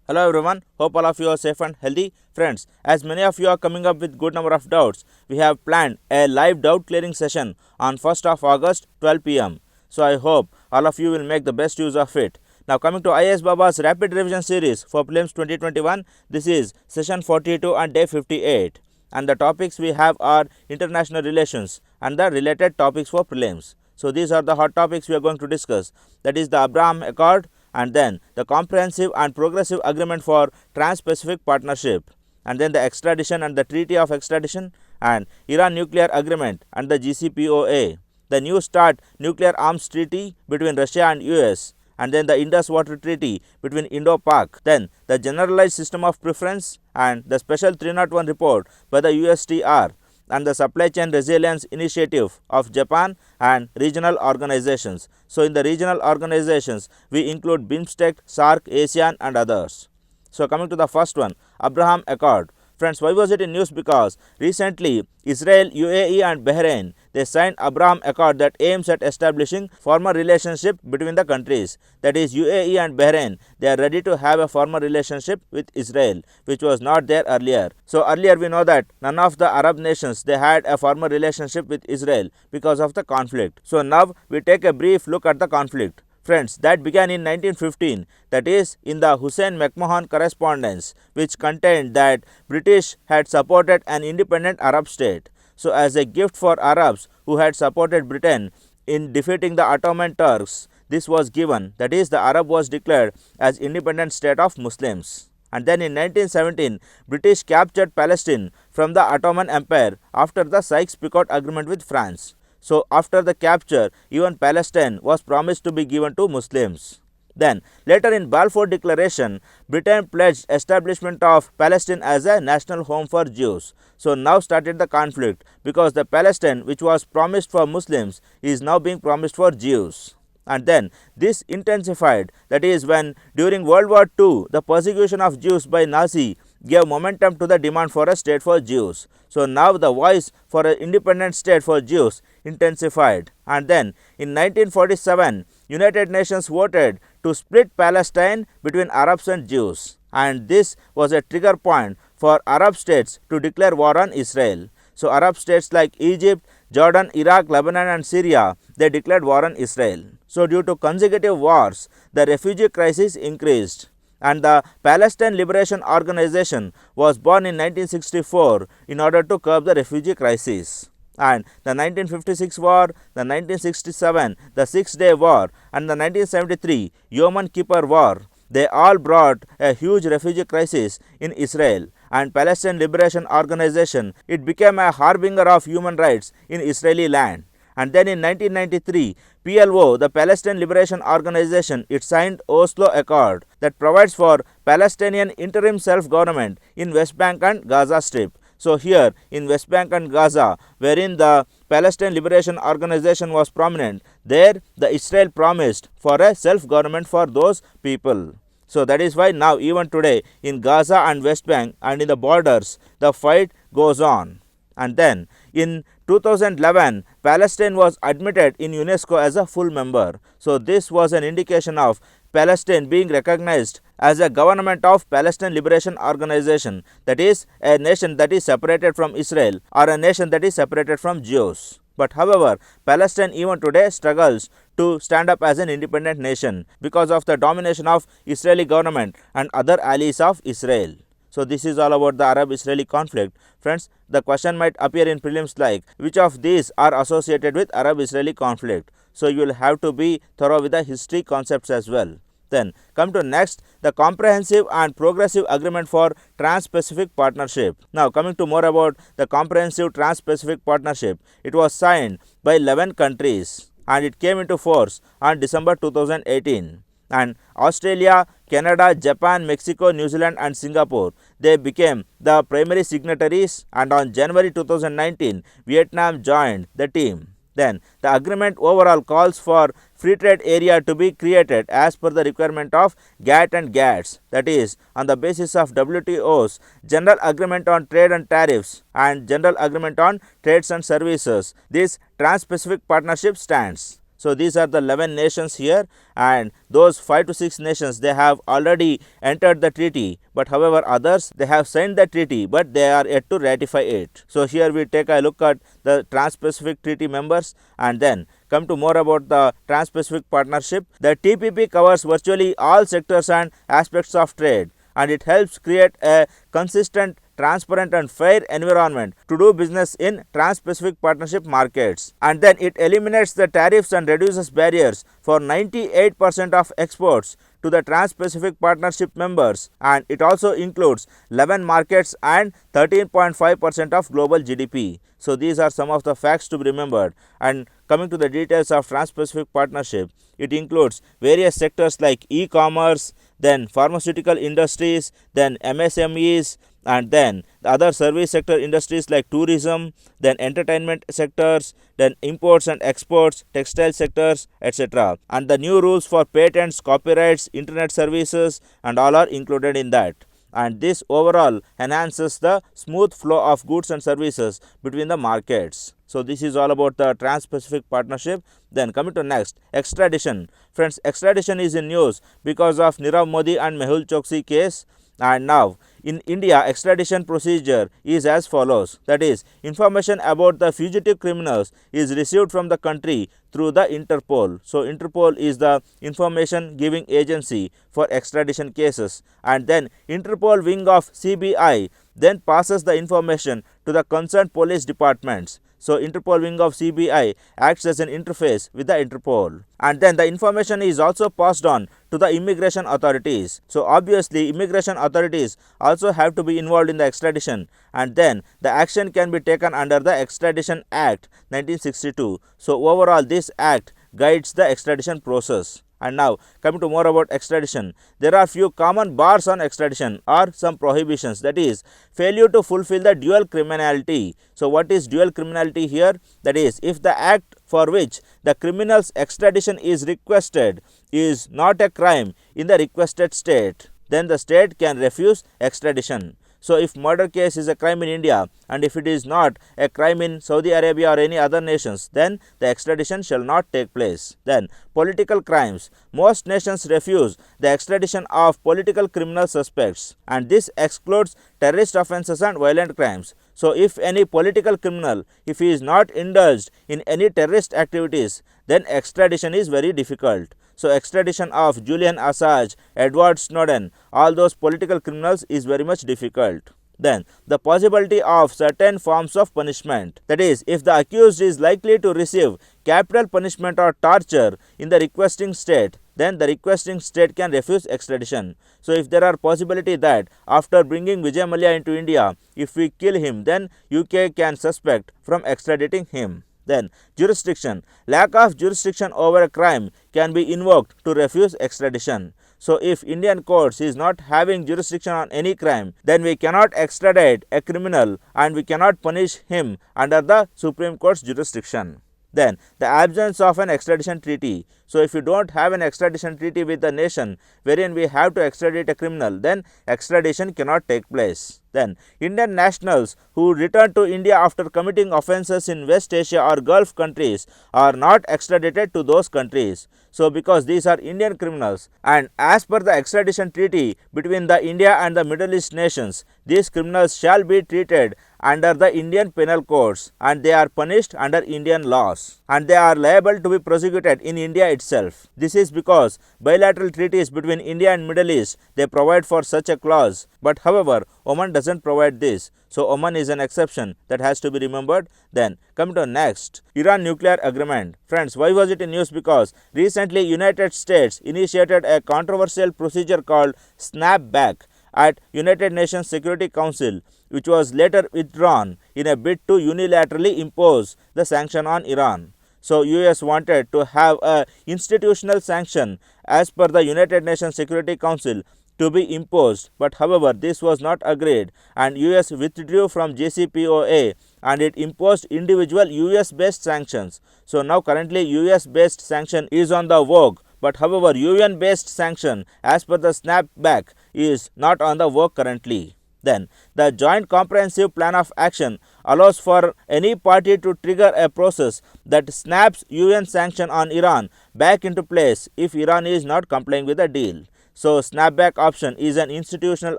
Hello everyone, hope all of you are safe and healthy. Friends, as many of you are coming up with good number of doubts, we have planned a live doubt clearing session on 1st of August 12 pm. So I hope all of you will make the best use of it. Now coming to IASbaba's rapid revision series for Prelims 2021, this is session 42 and day 58. And the topics we have are international relations and the related topics for prelims. So these are the hot topics we are going to discuss. That is the Abraham Accord, and then the Comprehensive and Progressive Agreement for Trans-Pacific Partnership, and then the Extradition and the Treaty of Extradition, and Iran Nuclear Agreement and the JCPOA, the New START Nuclear Arms Treaty between Russia and US, and then the Indus Water Treaty between Indo-Pak, then the Generalized System of Preference and the Special 301 report by the USTR, and the Supply Chain Resilience Initiative of Japan and regional organizations. So in the regional organizations, we include BIMSTEC, SAARC, ASEAN and others. So coming to the first one, Abraham Accord. Friends, why was it in news? Because recently Israel, UAE and Bahrain, they signed Abraham Accord that aims at establishing formal relationship between the countries. That is UAE and Bahrain, they are ready to have a formal relationship with Israel, which was not there earlier. So earlier we know that none of the Arab nations, they had a formal relationship with Israel because of the conflict. So now we take a brief look at the conflict. Friends, that began in 1915, that is in the Hussein-McMahon correspondence, which contained that British had supported an independent Arab state. So as a gift for Arabs who had supported Britain in defeating the Ottoman Turks, this was given, that is the Arab was declared as independent state of Muslims. And then in 1917, British captured Palestine from the Ottoman Empire after the Sykes-Picot Agreement with France. So after the capture, even Palestine was promised to be given to Muslims. Then later in Balfour Declaration, Britain pledged establishment of Palestine as a national home for Jews. So now started the conflict because the Palestine which was promised for Muslims is now being promised for Jews. And then this intensified, that is when during World War II the persecution of Jews by Nazi gave momentum to the demand for a state for Jews. So now the voice for an independent state for Jews intensified. And then in 1947, United Nations voted to split Palestine between Arabs and Jews. And this was a trigger point for Arab states to declare war on Israel. So Arab states like Egypt, Jordan, Iraq, Lebanon and Syria, they declared war on Israel. So due to consecutive wars, the refugee crisis increased. And the Palestine Liberation Organization was born in 1964 in order to curb the refugee crisis. And the 1956 war, the 1967, the Six-Day War and the 1973 Yom Kippur War, they all brought a huge refugee crisis in Israel. And Palestine Liberation Organization, it became a harbinger of human rights in Israeli land. And then in 1993, PLO, the Palestine Liberation Organization, it signed Oslo Accord that provides for Palestinian interim self-government in West Bank and Gaza Strip. So here in West Bank and Gaza, wherein the Palestine Liberation Organization was prominent, there the Israel promised for a self-government for those people. So that is why now even today in Gaza and West Bank and in the borders, the fight goes on. And then in 2011, Palestine was admitted in UNESCO as a full member. So this was an indication of Palestine being recognized as a government of Palestine Liberation Organization, that is a nation that is separated from Israel or a nation that is separated from Jews. But however, Palestine even today struggles to stand up as an independent nation because of the domination of Israeli government and other allies of Israel. So this is all about the Arab-Israeli conflict. Friends, the question might appear in prelims like, which of these are associated with Arab-Israeli conflict? So you will have to be thorough with the history concepts as well. Then come to next, the Comprehensive and Progressive Agreement for Trans-Pacific Partnership. Now coming to more about the Comprehensive Trans-Pacific Partnership, it was signed by 11 countries and it came into force on December 2018. And Australia, Canada, Japan, Mexico, New Zealand and Singapore, they became the primary signatories, and on January 2019, Vietnam joined the team. Then the agreement overall calls for free trade area to be created as per the requirement of GATT and GATS, that is on the basis of WTO's General Agreement on Trade and Tariffs and General Agreement on Trades and Services. This Trans-Pacific Partnership stands. So these are the 11 nations here, and those 5 to 6 nations, they have already entered the treaty, but however others, they have signed the treaty but they are yet to ratify it. So here we take a look at the Trans-Pacific Treaty members and then come to more about the Trans-Pacific Partnership. The TPP covers virtually all sectors and aspects of trade, and it helps create a consistent, transparent and fair environment to do business in Trans-Pacific Partnership markets. And then it eliminates the tariffs and reduces barriers for 98% of exports to the Trans-Pacific Partnership members, and it also includes 11 markets and 13.5% of global GDP. So these are some of the facts to be remembered. And coming to the details of Trans-Pacific Partnership, it includes various sectors like e-commerce, then pharmaceutical industries, then MSMEs, and then the other service sector industries like tourism, then entertainment sectors, then imports and exports, textile sectors, etc. And the new rules for patents, copyrights, internet services and all are included in that. And this overall enhances the smooth flow of goods and services between the markets. So this is all about the Trans-Pacific Partnership. Then coming to next, extradition. Friends, extradition is in news because of Nirav Modi and Mehul Choksi case. And now in India, extradition procedure is as follows. That is, information about the fugitive criminals is received from the country through the Interpol. So Interpol is the information giving agency for extradition cases, and then Interpol wing of CBI then passes the information to the concerned police departments. So Interpol wing of CBI acts as an interface with the Interpol, and then the information is also passed on to the immigration authorities. So obviously immigration authorities also have to be involved in the extradition, and then the action can be taken under the Extradition Act 1962. So overall this act guides the extradition process. And now coming to more about extradition, there are few common bars on extradition or some prohibitions, that is failure to fulfill the dual criminality. So what is dual criminality here? That is, if the act for which the criminal's extradition is requested is not a crime in the requested state, then the state can refuse extradition. So if murder case is a crime in India and if it is not a crime in Saudi Arabia or any other nations, then the extradition shall not take place. Then political crimes. Most nations refuse the extradition of political criminal suspects, and this excludes terrorist offences and violent crimes. So if any political criminal, if he is not indulged in any terrorist activities, then extradition is very difficult. So extradition of Julian Assange, Edward Snowden, all those political criminals is very much difficult. Then the possibility of certain forms of punishment, that is, if the accused is likely to receive capital punishment or torture in the requesting state, then the requesting state can refuse extradition. So if there are possibility that after bringing Vijay Mallya into India, if we kill him, then UK can suspect from extraditing him. Then jurisdiction. Lack of jurisdiction over a crime can be invoked to refuse extradition. So if Indian courts is not having jurisdiction on any crime, then we cannot extradite a criminal and we cannot punish him under the Supreme Court's jurisdiction. Then the absence of an extradition treaty. So if you don't have an extradition treaty with the nation wherein we have to extradite a criminal, then extradition cannot take place. Then Indian nationals who return to India after committing offences in West Asia or Gulf countries are not extradited to those countries. So because these are Indian criminals, and as per the extradition treaty between the India and the Middle East nations, these criminals shall be treated under the Indian penal codes and they are punished under Indian laws, and they are liable to be prosecuted in India itself. This is because bilateral treaties between India and Middle East, they provide for such a clause, but however Oman doesn't provide this. So Oman is an exception that has to be remembered. Then come to next, Iran nuclear agreement. Friends, why was it in news? Because recently United States initiated a controversial procedure called snapback at United Nations Security Council, which was later withdrawn in a bid to unilaterally impose the sanction on Iran. So US wanted to have a institutional sanction as per the United Nations Security Council to be imposed, but however this was not agreed and US withdrew from JCPOA and it imposed individual US based sanctions. So now currently US based sanction is on the vogue, but however UN based sanction as per the snapback is not on the vogue currently. Then, the Joint Comprehensive Plan of Action allows for any party to trigger a process that snaps UN sanction on Iran back into place if Iran is not complying with the deal. So, snapback option is an institutional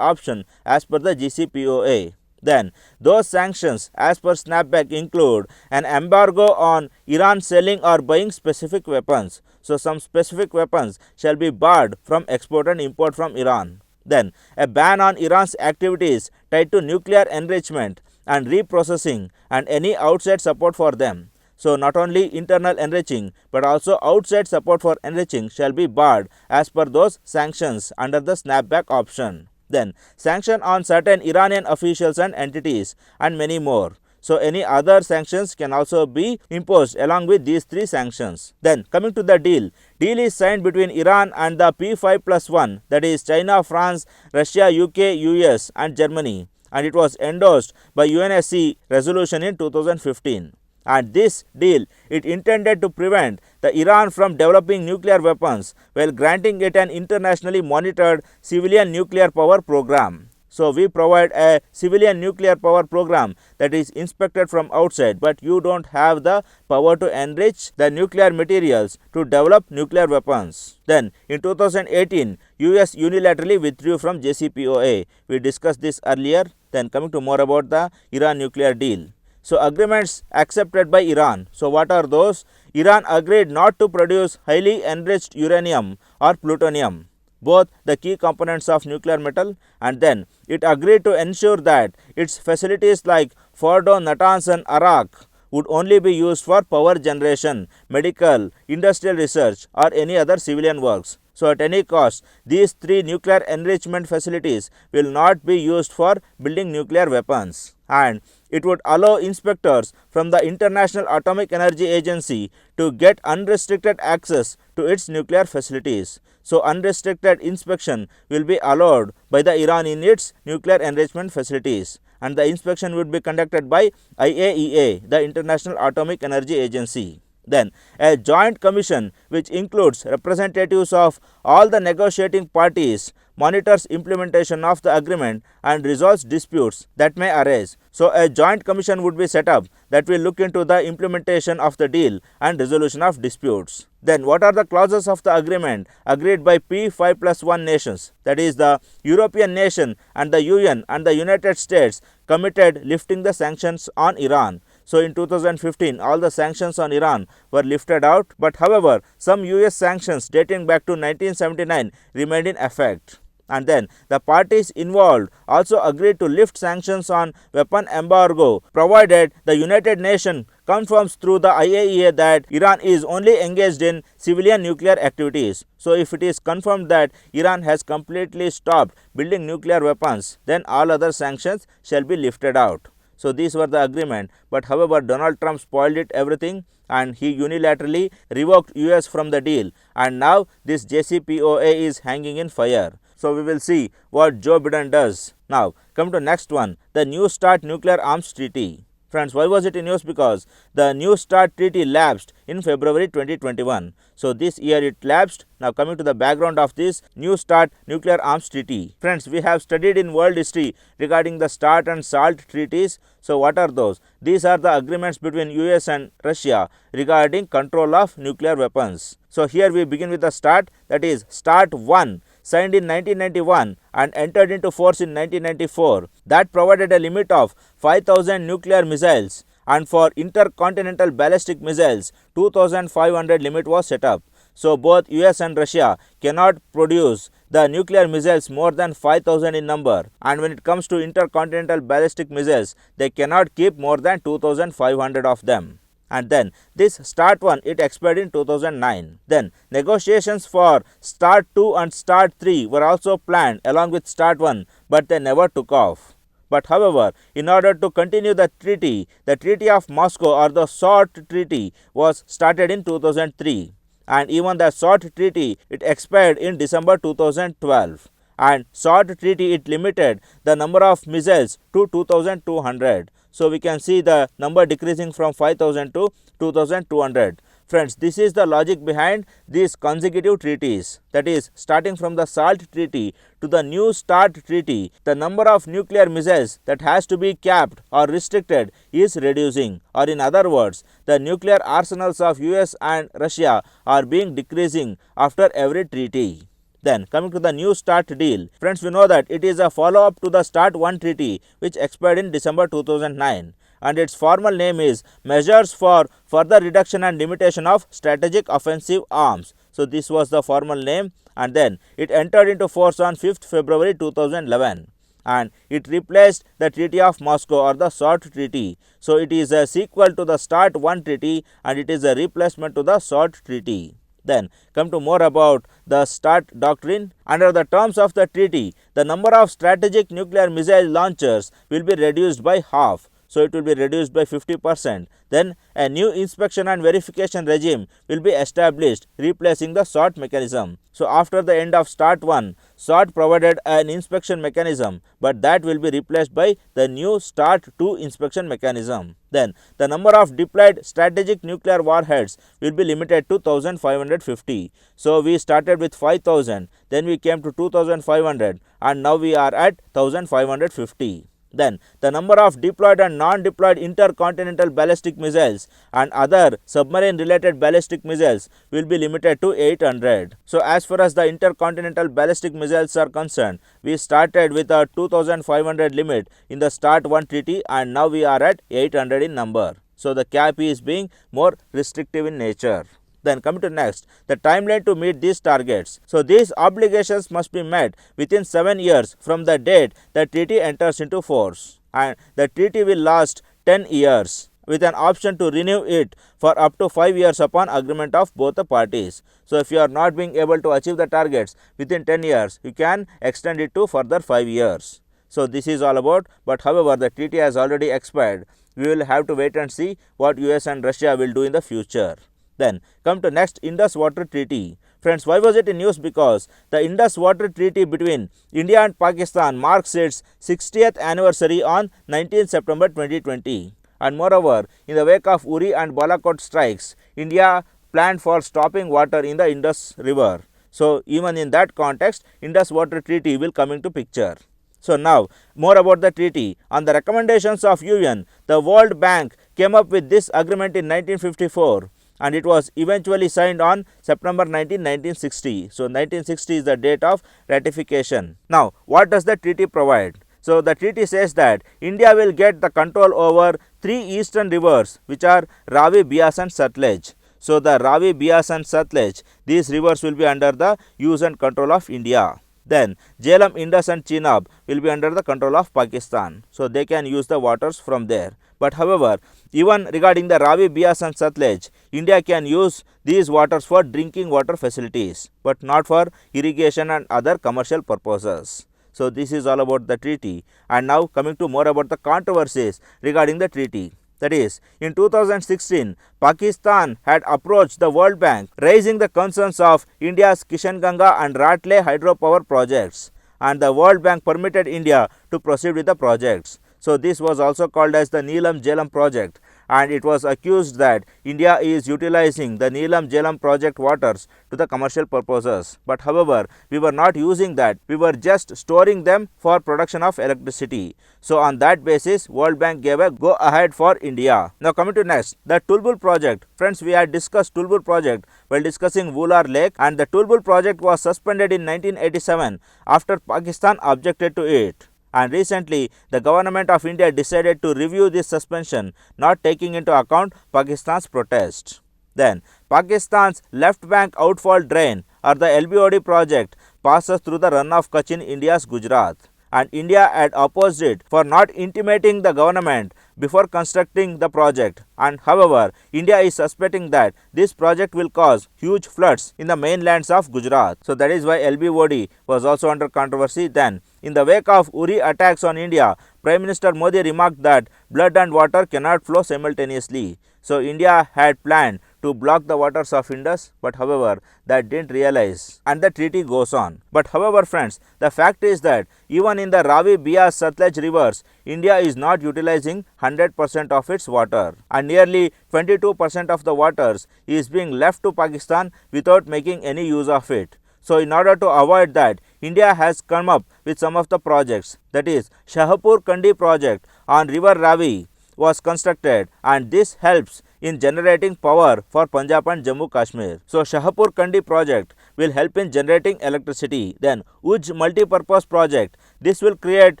option as per the JCPOA. Then, those sanctions as per snapback include an embargo on Iran selling or buying specific weapons. So, some specific weapons shall be barred from export and import from Iran. Then, a ban on Iran's activities tied to nuclear enrichment and reprocessing and any outside support for them. So, not only internal enriching but also outside support for enriching shall be barred as per those sanctions under the snapback option. Then, sanction on certain Iranian officials and entities and many more. So, any other sanctions can also be imposed along with these three sanctions. Then, coming to the deal is signed between Iran and the P5+1, that is China, France, Russia, UK, US and Germany, and it was endorsed by UNSC resolution in 2015. And this deal, it intended to prevent the Iran from developing nuclear weapons while granting it an internationally monitored civilian nuclear power program. So, we provide a civilian nuclear power program that is inspected from outside, but you don't have the power to enrich the nuclear materials to develop nuclear weapons. Then, in 2018, US unilaterally withdrew from JCPOA. We discussed this earlier. Then, coming to more about the Iran nuclear deal. So, agreements accepted by Iran. So, what are those? Iran agreed not to produce highly enriched uranium or plutonium, both the key components of nuclear metal, and then it agreed to ensure that its facilities like Fordo, Natanz and Arak would only be used for power generation, medical, industrial research or any other civilian works. So, at any cost, these three nuclear enrichment facilities will not be used for building nuclear weapons, and it would allow inspectors from the International Atomic Energy Agency to get unrestricted access to its nuclear facilities. So, unrestricted inspection will be allowed by the Iran in its nuclear enrichment facilities, and the inspection would be conducted by IAEA, the International Atomic Energy Agency. Then, a joint commission which includes representatives of all the negotiating parties monitors implementation of the agreement and resolves disputes that may arise. So, a joint commission would be set up that will look into the implementation of the deal and resolution of disputes. Then, what are the clauses of the agreement agreed by P5+1 nations, that is the European nation and the UN and the United States committed lifting the sanctions on Iran. So, in 2015, all the sanctions on Iran were lifted out, but however, some US sanctions dating back to 1979 remained in effect. And then the parties involved also agreed to lift sanctions on weapon embargo provided the United Nations confirms through the IAEA that Iran is only engaged in civilian nuclear activities. So, if it is confirmed that Iran has completely stopped building nuclear weapons, then all other sanctions shall be lifted out. So, these were the agreement, but however, Donald Trump spoiled it everything and he unilaterally revoked US from the deal, and now this JCPOA is hanging in fire. So, we will see what Joe Biden does. Now, come to next one, the New START Nuclear Arms Treaty. Friends, why was it in news? Because the New START Treaty lapsed in February 2021. So, this year it lapsed. Now, coming to the background of this New START Nuclear Arms Treaty. Friends, we have studied in world history regarding the START and SALT treaties. So, what are those? These are the agreements between US and Russia regarding control of nuclear weapons. So, here we begin with the START, that is START 1. Signed in 1991 and entered into force in 1994, that provided a limit of 5,000 nuclear missiles, and for intercontinental ballistic missiles 2,500 limit was set up. So, both US and Russia cannot produce the nuclear missiles more than 5,000 in number, and when it comes to intercontinental ballistic missiles, they cannot keep more than 2,500 of them. And then this START 1, it expired in 2009. Then negotiations for START 2 and START 3 were also planned along with START 1, but they never took off. But however, in order to continue the Treaty of Moscow or the SALT Treaty was started in 2003, and even the SALT Treaty, it expired in December 2012. And SALT Treaty, it limited the number of missiles to 2,200. So, we can see the number decreasing from 5,000 to 2,200. Friends, this is the logic behind these consecutive treaties. That is, starting from the SALT treaty to the New START treaty, the number of nuclear missiles that has to be capped or restricted is reducing, or in other words, the nuclear arsenals of US and Russia are being decreasing after every treaty. Then coming to the New START deal, friends, we know that it is a follow-up to the START 1 treaty which expired in December 2009, and its formal name is Measures for Further Reduction and Limitation of Strategic Offensive Arms. So this was the formal name, and then it entered into force on 5th February 2011, and it replaced the Treaty of Moscow or the SALT treaty. So it is a sequel to the START 1 treaty, and it is a replacement to the SALT treaty. Then come to more about the START doctrine. Under the terms of the treaty, the number of strategic nuclear missile launchers will be reduced by half. So it will be reduced by 50%. Then a new inspection and verification regime will be established, replacing the SALT mechanism. So after the end of START 1, SALT provided an inspection mechanism, but that will be replaced by the new START 2 inspection mechanism. Then the number of deployed strategic nuclear warheads will be limited to 1550. So we started with 5000, then we came to 2500, and now we are at 1550. Then the number of deployed and non-deployed intercontinental ballistic missiles and other submarine related ballistic missiles will be limited to 800. So as far as the intercontinental ballistic missiles are concerned, we started with a 2500 limit in the START 1 treaty, and now we are at 800 in number. So the cap is being more restrictive in nature. Then coming to next, the timeline to meet these targets. So these obligations must be met within 7 years from the date the treaty enters into force, and the treaty will last 10 years with an option to renew it for up to 5 years upon agreement of both the parties. So if you are not being able to achieve the targets within 10 years, you can extend it to further 5 years. So this is all about, but however the treaty has already expired. We will have to wait and see what US and Russia will do in the future. Then come to next, Indus Water Treaty. Friends, why was it in news? Because the Indus Water Treaty between India and Pakistan marks its 60th anniversary on 19 September 2020. And moreover, in the wake of Uri and Balakot strikes, India planned for stopping water in the Indus River. So even in that context, Indus Water Treaty will come into picture. So now more about the treaty. On the recommendations of UN, the World Bank came up with this agreement in 1954. And it was eventually signed on September 19, 1960. So 1960 is the date of ratification. Now what does the treaty provide? So the treaty says that India will get the control over 3 eastern rivers, which are Ravi, Bias and Satluj. So the Ravi, Bias and Satluj, these rivers will be under the use and control of India. Then Jhelum, Indus and Chenab will be under the control of Pakistan. So they can use the waters from there. But however, even regarding the Ravi, Bias and Satluj, India can use these waters for drinking water facilities, but not for irrigation and other commercial purposes. So this is all about the treaty. And now coming to more about the controversies regarding the treaty. That is, in 2016, Pakistan had approached the World Bank raising the concerns of India's Kishanganga and Ratle hydropower projects, and the World Bank permitted India to proceed with the projects. So this was also called as the Neelam Jhelum project, and it was accused that India is utilizing the Neelam Jhelum project waters to the commercial purposes. But however, we were not using that, we were just storing them for production of electricity. So on that basis, World Bank gave a go ahead for India. Now coming to next, the Tulbul project. Friends, we had discussed Tulbul project while discussing Vular Lake, and the Tulbul project was suspended in 1987 after Pakistan objected to it. And recently, the government of India decided to review this suspension, not taking into account Pakistan's protest. Then, Pakistan's left bank outfall drain, or the LBOD project, passes through the run of Kutch in India's Gujarat. And India had opposed it for not intimating the government before constructing the project. And however, India is suspecting that this project will cause huge floods in the mainlands of Gujarat. So that is why LBOD was also under controversy then. In the wake of Uri attacks on India, Prime Minister Modi remarked that blood and water cannot flow simultaneously. So India had planned to to block the waters of Indus, but however that didn't realize and the treaty goes on. But however friends, the fact is that even in the Ravi, Beas, Satluj rivers, India is not utilizing 100% of its water and nearly 22% of the waters is being left to Pakistan without making any use of it. So in order to avoid that, India has come up with some of the projects, that is Shahpur Kandi project on river Ravi was constructed, and this helps in generating power for Punjab and Jammu Kashmir. So Shahpur Kandi project will help in generating electricity. Then Uj multi-purpose project, this will create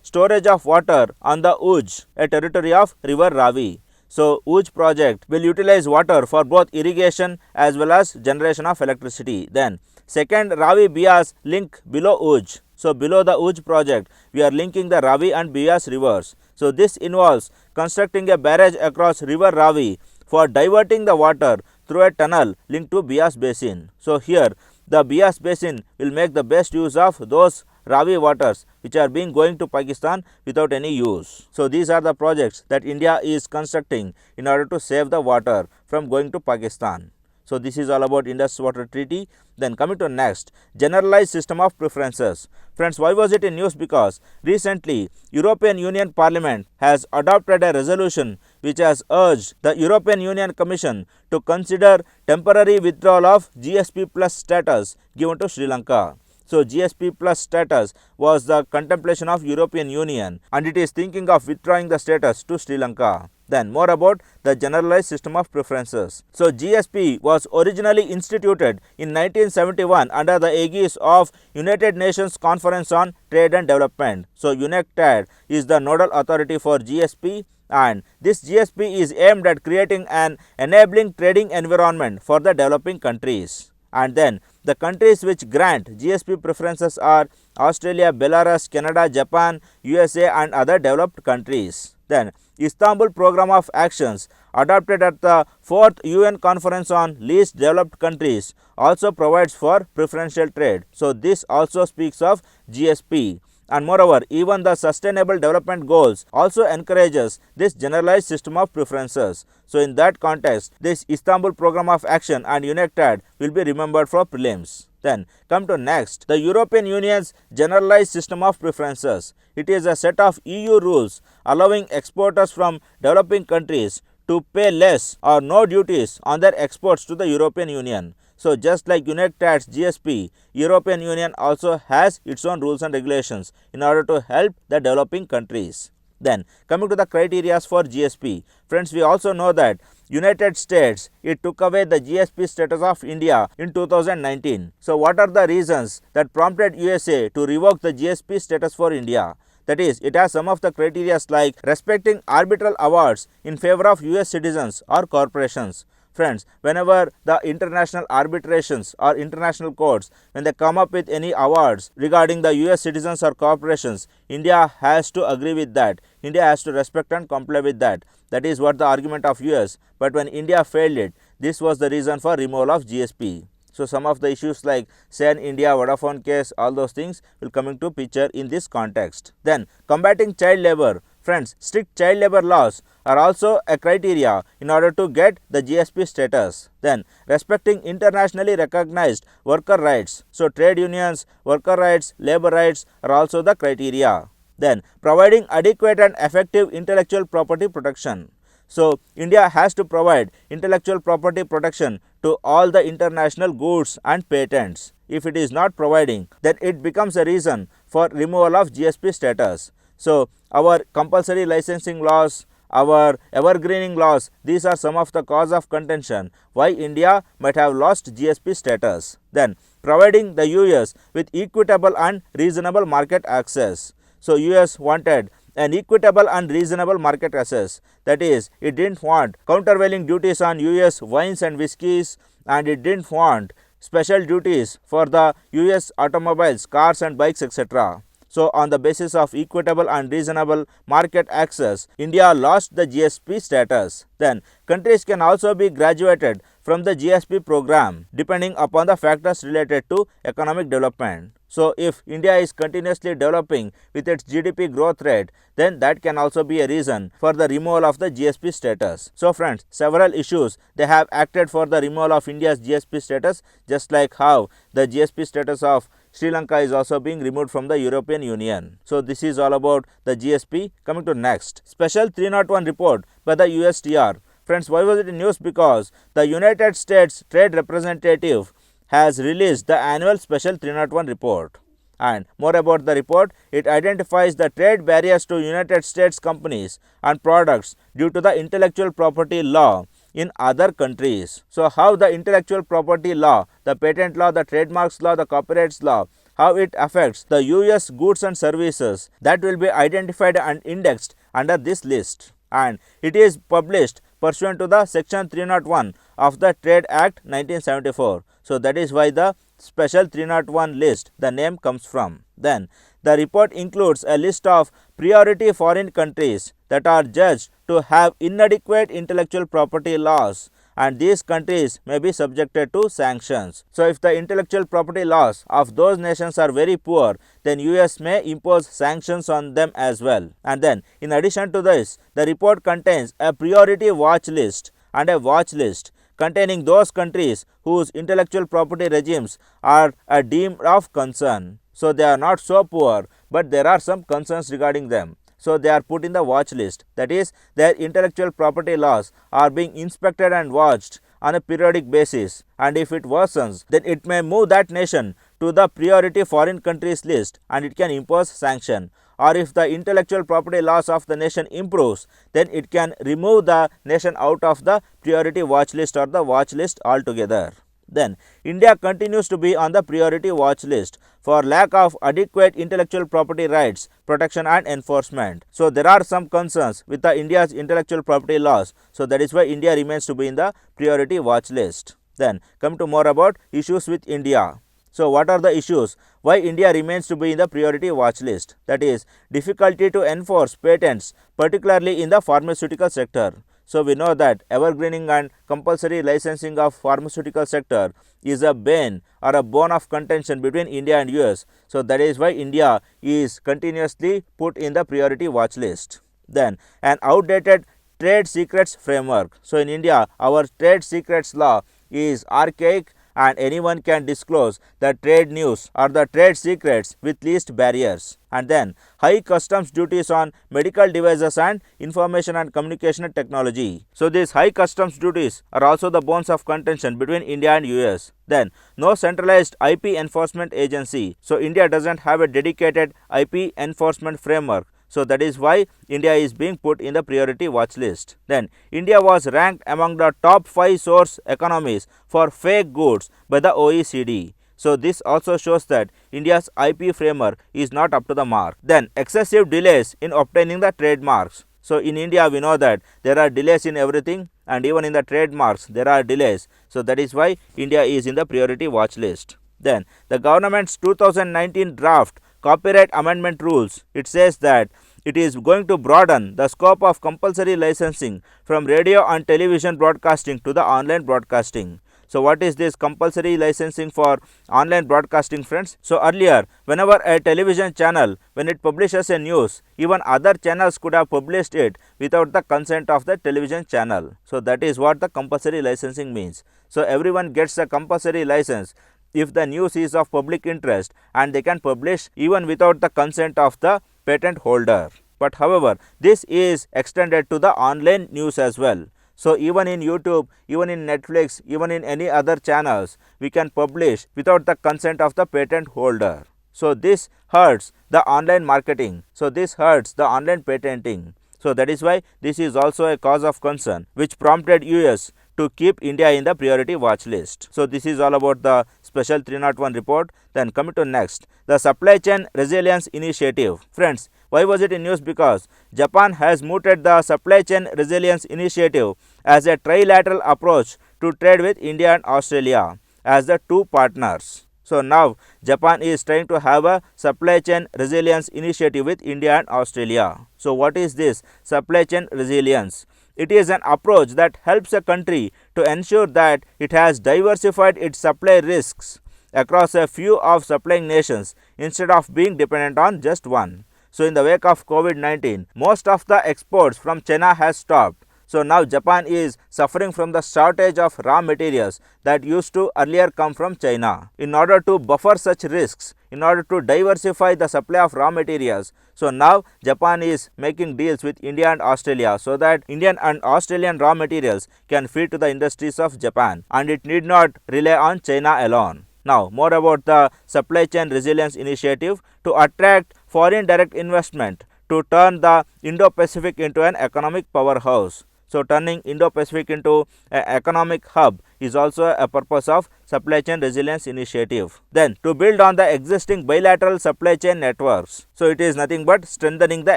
storage of water on the Uj, a territory of river Ravi. So Uj project will utilize water for both irrigation as well as generation of electricity. Then second, Ravi Beas link below Uj. So below the Uj project, we are linking the Ravi and Beas rivers. So this involves constructing a barrage across river Ravi for diverting the water through a tunnel linked to Beas basin. So here the Beas basin will make the best use of those Ravi waters which are being going to Pakistan without any use. So these are the projects that India is constructing in order to save the water from going to Pakistan. So this is all about Indus Water Treaty. Then coming to next, generalized system of preferences. Friends, why was it in news? Because recently European Union Parliament has adopted a resolution which has urged the European Union Commission to consider temporary withdrawal of GSP plus status given to Sri Lanka. So GSP plus status was the contemplation of European Union and it is thinking of withdrawing the status to Sri Lanka. Then more about the generalized system of preferences. So GSP was originally instituted in 1971 under the aegis of United Nations Conference on Trade and Development. So UNCTAD is the nodal authority for GSP, and this GSP is aimed at creating an enabling trading environment for the developing countries. And then the countries which grant GSP preferences are Australia, Belarus, Canada, Japan, USA and other developed countries. Then Istanbul Programme of Actions adopted at the 4th UN Conference on Least Developed Countries also provides for preferential trade. So this also speaks of GSP. And moreover, even the Sustainable Development Goals also encourages this generalized system of preferences. So in that context, this Istanbul Programme of Action and UNCTAD will be remembered for prelims. Then come to next, the European Union's generalized system of preferences. It is a set of EU rules allowing exporters from developing countries to pay less or no duties on their exports to the European Union. So just like UNCTAD's GSP, European Union also has its own rules and regulations in order to help the developing countries. Then coming to the criteria for GSP, friends, we also know that United States, it took away the GSP status of India in 2019. So what are the reasons that prompted USA to revoke the GSP status for India? That is, it has some of the criteria like respecting arbitral awards in favor of US citizens or corporations. Friends, whenever the international arbitrations or international courts, when they come up with any awards regarding the US citizens or corporations, India has to agree with that. India has to respect and comply with that. That is what the argument of US. But when India failed it, this was the reason for removal of GSP. So some of the issues like Sen India, Vodafone case, all those things will come into picture in this context. Then combating child labor. Friends, strict child labor laws are also a criteria in order to get the GSP status. Then respecting internationally recognized worker rights. So trade unions, worker rights, labor rights are also the criteria. Then providing adequate and effective intellectual property protection. So India has to provide intellectual property protection to all the international goods and patents. If it is not providing, then it becomes a reason for removal of GSP status. So our compulsory licensing laws, our evergreening laws, these are some of the cause of contention why India might have lost GSP status. Then providing the US with equitable and reasonable market access. So US wanted an equitable and reasonable market access. That is, it didn't want countervailing duties on US wines and whiskies, and it didn't want special duties for the US automobiles, cars and bikes, etc. So on the basis of equitable and reasonable market access, India lost the GSP status. Then countries can also be graduated from the GSP program depending upon the factors related to economic development. So if India is continuously developing with its GDP growth rate, then that can also be a reason for the removal of the GSP status. So friends, several issues they have acted for the removal of India's GSP status, just like how the GSP status of Sri Lanka is also being removed from the European Union. So this is all about the GSP. Coming to next, special 301 report by the USTR. Friends, why was it in news? Because the United States Trade Representative has released the annual special 301 report. And more about the report, it identifies the trade barriers to United States companies and products due to the intellectual property law in other countries. So how the intellectual property law, the patent law, the trademarks law, the copyrights law, how it affects the US goods and services, that will be identified and indexed under this list. And it is published pursuant to the section 301 of the Trade Act 1974. So that is why the special 301 list, the name comes from. Then the report includes a list of priority foreign countries that are judged to have inadequate intellectual property laws, and these countries may be subjected to sanctions. So if the intellectual property laws of those nations are very poor, then US may impose sanctions on them as well. And then in addition to this, the report contains a priority watch list and a watch list containing those countries whose intellectual property regimes are deemed of concern. So they are not so poor, but there are some concerns regarding them. So they are put in the watch list. That is, their intellectual property laws are being inspected and watched on a periodic basis, and if it worsens, then it may move that nation to the priority foreign countries list and it can impose sanction. Or if the intellectual property laws of the nation improves, then it can remove the nation out of the priority watch list or the watch list altogether. Then India continues to be on the priority watch list for lack of adequate intellectual property rights, protection and enforcement. So there are some concerns with the India's intellectual property laws. So that is why India remains to be in the priority watch list. Then come to more about issues with India. So what are the issues why India remains to be in the priority watch list? That is, difficulty to enforce patents, particularly in the pharmaceutical sector. So we know that evergreening and compulsory licensing of pharmaceutical sector is a bane or a bone of contention between India and US. So that is why India is continuously put in the priority watch list. Then an outdated trade secrets framework. So in India, our trade secrets law is archaic and anyone can disclose the trade news or the trade secrets with least barriers. And then high customs duties on medical devices and information and communication technology. So these high customs duties are also the bones of contention between India and US. Then no centralized IP enforcement agency. So India doesn't have a dedicated IP enforcement framework. So that is why India is being put in the priority watch list. Then India was ranked among the top 5 source economies for fake goods by the OECD. So this also shows that India's IP framework is not up to the mark. Then excessive delays in obtaining the trademarks. So in India we know that there are delays in everything, and even in the trademarks there are delays. So that is why India is in the priority watch list. Then the government's 2019 draft copyright amendment rules, it says that it is going to broaden the scope of compulsory licensing from radio and television broadcasting to the online broadcasting. So what is this compulsory licensing for online broadcasting, friends? So earlier, whenever a television channel, when it publishes a news, even other channels could have published it without the consent of the television channel. So that is what the compulsory licensing means. So everyone gets a compulsory license if the news is of public interest, and they can publish even without the consent of the patent holder. But however, this is extended to the online news as well. So even in YouTube, even in Netflix, even in any other channels, we can publish without the consent of the patent holder. So this hurts the online marketing. So this hurts the online patenting. So that is why this is also a cause of concern which prompted US to keep India in the priority watch list. So this is all about the special 301 report. Then coming to next, the supply chain resilience initiative. Friends, why was it in news? Because Japan has mooted the supply chain resilience initiative as a trilateral approach to trade with India and Australia as the two partners. So now Japan is trying to have a supply chain resilience initiative with India and Australia. So what is this supply chain resilience? It is an approach that helps a country to ensure that it has diversified its supply risks across a few of supplying nations instead of being dependent on just one. So in the wake of COVID-19, most of the exports from China has stopped. So now Japan is suffering from the shortage of raw materials that used to earlier come from China. In order to buffer such risks, in order to diversify the supply of raw materials, so now Japan is making deals with India and Australia so that Indian and Australian raw materials can feed to the industries of Japan and it need not rely on China alone. Now more about the supply chain resilience initiative to attract foreign direct investment to turn the Indo-Pacific into an economic powerhouse. So turning Indo-Pacific into an economic hub is also a purpose of supply chain resilience initiative. Then to build on the existing bilateral supply chain networks. So it is nothing but strengthening the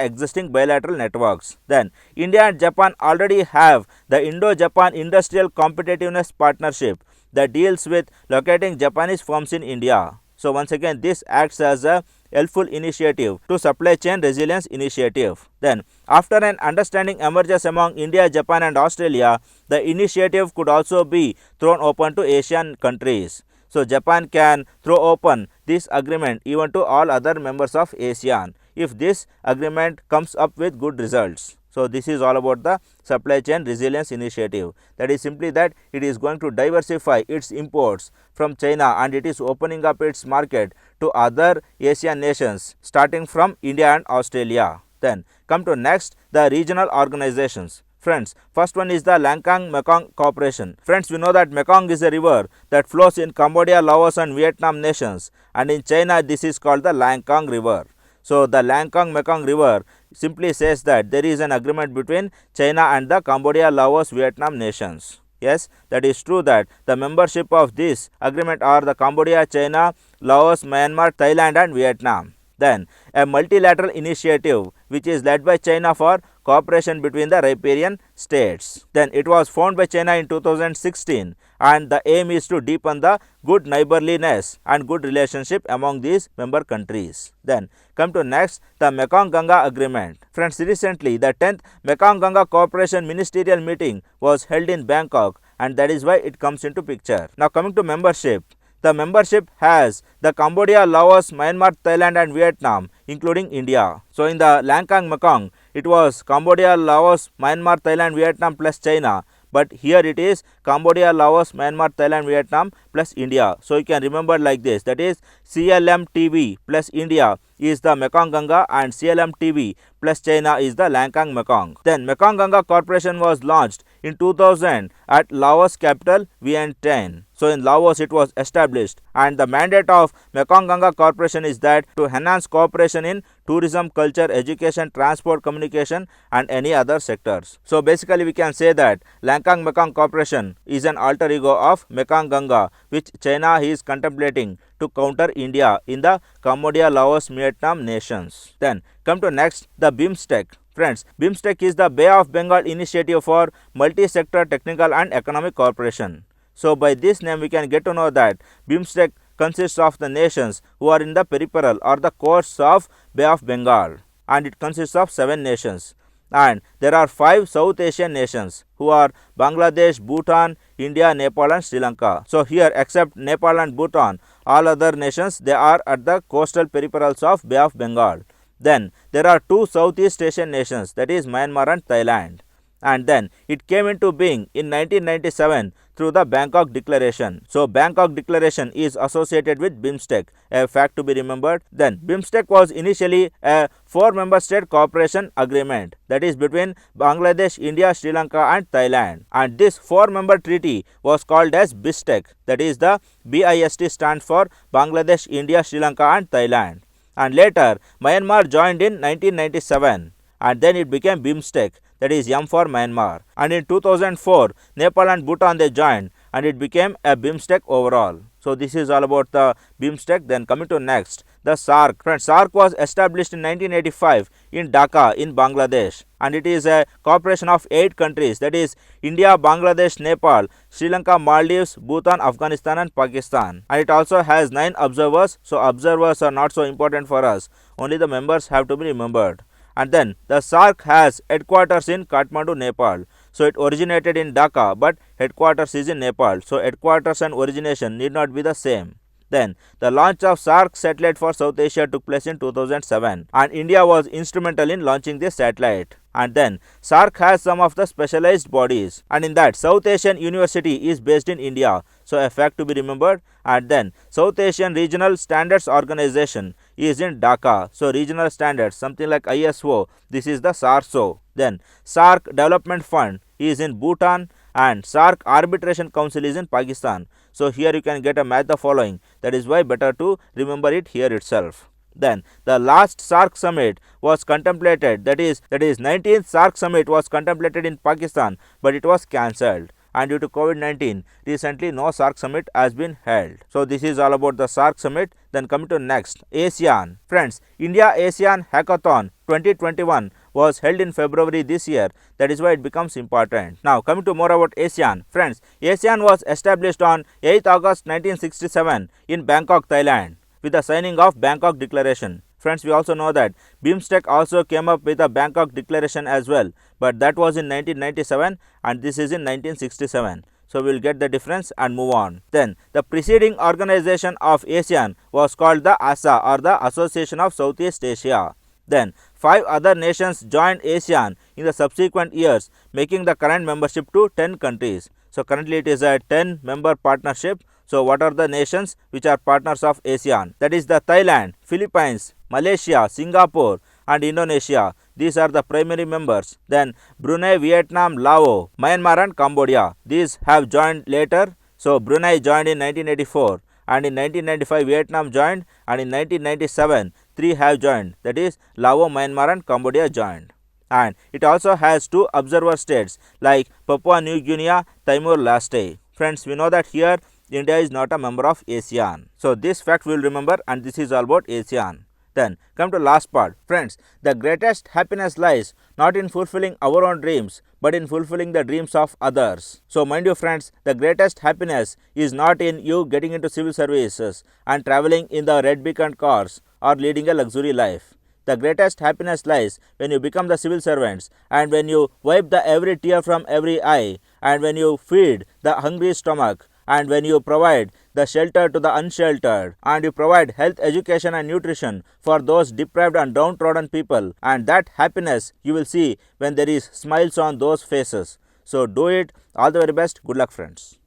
existing bilateral networks. Then India and Japan already have the Indo-Japan Industrial Competitiveness Partnership that deals with locating Japanese firms in India. So once again this acts as a helpful initiative to supply chain resilience initiative. Then after an understanding emerges among India, Japan and Australia, the initiative could also be thrown open to Asian countries. So Japan can throw open this agreement even to all other members of ASEAN if this agreement comes up with good results. So this is all about the supply chain resilience initiative. That is simply that it is going to diversify its imports from China and it is opening up its market to other Asian nations starting from India and Australia. Then come to next the regional organizations. Friends, first one is the Mekong Cooperation. Friends, we know that Mekong is a river that flows in Cambodia, Laos and Vietnam nations, and in China this is called the Lancang River. So the Mekong River simply says that there is an agreement between China and the Cambodia, Laos, Vietnam nations. Yes, that is true that the membership of this agreement are the Cambodia, China, Laos, Myanmar, Thailand and Vietnam. Then a multilateral initiative which is led by China for cooperation between the riparian states. Then it was formed by China in 2016 and the aim is to deepen the good neighborliness and good relationship among these member countries. Then come to next the Mekong-Ganga Agreement. Friends, recently the 10th Mekong-Ganga Cooperation Ministerial Meeting was held in Bangkok and that is why it comes into picture. Now coming to membership. The membership has the Cambodia, Laos, Myanmar, Thailand and Vietnam including India. So in the Lancang Mekong, it was Cambodia, Laos, Myanmar, Thailand, Vietnam plus China. But here it is Cambodia, Laos, Myanmar, Thailand, Vietnam plus India. So you can remember like this, that is CLMTV plus India is the Mekong Ganga and CLMTV plus China is the Lancang Mekong. Then Mekong Ganga Corporation was launched in 2000 at Laos capital Vientiane. So in Laos it was established and the mandate of Mekong Ganga Corporation is that to enhance cooperation in tourism, culture, education, transport, communication and any other sectors. So basically we can say that Lancang Mekong Corporation is an alter ego of Mekong Ganga which China is contemplating to counter India in the Cambodia, Laos, Vietnam nations. Then come to next the BIMSTEC. Friends, BIMSTEC is the Bay of Bengal initiative for multi-sector technical and economic cooperation. So by this name we can get to know that BIMSTEC consists of the nations who are in the peripheral or the coasts of Bay of Bengal and it consists of 7 nations. And there are 5 South Asian nations who are Bangladesh, Bhutan, India, Nepal and Sri Lanka. So here except Nepal and Bhutan, all other nations they are at the coastal peripherals of Bay of Bengal. Then there are 2 Southeast Asian nations, that is Myanmar and Thailand. And then it came into being in 1997 through the Bangkok Declaration. So Bangkok Declaration is associated with BIMSTEC, a fact to be remembered. Then BIMSTEC was initially a 4-member state cooperation agreement, that is between Bangladesh, India, Sri Lanka and Thailand. And this 4-member treaty was called as BISTEC, that is the BIST stands for Bangladesh, India, Sri Lanka and Thailand. And later Myanmar joined in 1997 and then it became BIMSTEC, that is M for Myanmar. And in 2004 Nepal and Bhutan they joined and it became a BIMSTEC overall. So this is all about the BIMSTEC. Then coming to next the SAARC. Friends, SAARC was established in 1985 in Dhaka in Bangladesh, and it is a cooperation of 8 countries, that is India, Bangladesh, Nepal, Sri Lanka, Maldives, Bhutan, Afghanistan and Pakistan. And it also has 9 observers, so observers are not so important for us, only the members have to be remembered. And then the SAARC has headquarters in Kathmandu, Nepal. So it originated in Dhaka, but headquarters is in Nepal. So headquarters and origination need not be the same. Then the launch of SAARC satellite for South Asia took place in 2007, and India was instrumental in launching this satellite. And then SAARC has some of the specialized bodies, and in that South Asian University is based in India, so a fact to be remembered. And then South Asian Regional Standards Organization is in Dhaka, so regional standards something like ISO, this is the SARSO. Then SAARC Development Fund is in Bhutan, and SAARC Arbitration Council is in Pakistan. So here you can get a match the following, that is why better to remember it here itself. Then the last SAARC summit was contemplated, that is 19th SAARC summit was contemplated in Pakistan, but it was cancelled, and due to COVID-19 recently no SAARC summit has been held. So this is all about the SAARC summit. Then coming to next, ASEAN. Friends, India ASEAN Hackathon 2021 was held in February this year, that is why it becomes important. Now coming to more about ASEAN. Friends, ASEAN was established on 8th August 1967 in Bangkok, Thailand, with the signing of Bangkok Declaration. Friends, we also know that BIMSTEC also came up with a Bangkok Declaration as well, but that was in 1997 and this is in 1967. So we will get the difference and move on. Then the preceding organization of ASEAN was called the ASA, or the Association of Southeast Asia. Then 5 other nations joined ASEAN in the subsequent years, making the current membership to 10 countries. So currently it is a 10 member partnership. So what are the nations which are partners of ASEAN? That is the Thailand, Philippines, Malaysia, Singapore and Indonesia. These are the primary members. Then Brunei, Vietnam, Laos, Myanmar and Cambodia. These have joined later. So Brunei joined in 1984, and in 1995 Vietnam joined, and in 1997 3 have joined, that is Laos, Myanmar and Cambodia joined. And it also has 2 observer states like Papua New Guinea, Timor-Leste. Friends, we know that here India is not a member of ASEAN. So this fact we will remember, and this is all about ASEAN. Then come to last part. Friends, the greatest happiness lies not in fulfilling our own dreams, but in fulfilling the dreams of others. So mind you friends, the greatest happiness is not in you getting into civil services and traveling in the red beacon cars or leading a luxury life. The greatest happiness lies when you become the civil servants, and when you wipe the every tear from every eye, and when you feed the hungry stomach, and when you provide the shelter to the unsheltered, and you provide health, education and nutrition for those deprived and downtrodden people. And that happiness you will see when there is smiles on those faces. So do it. All the very best. Good luck friends.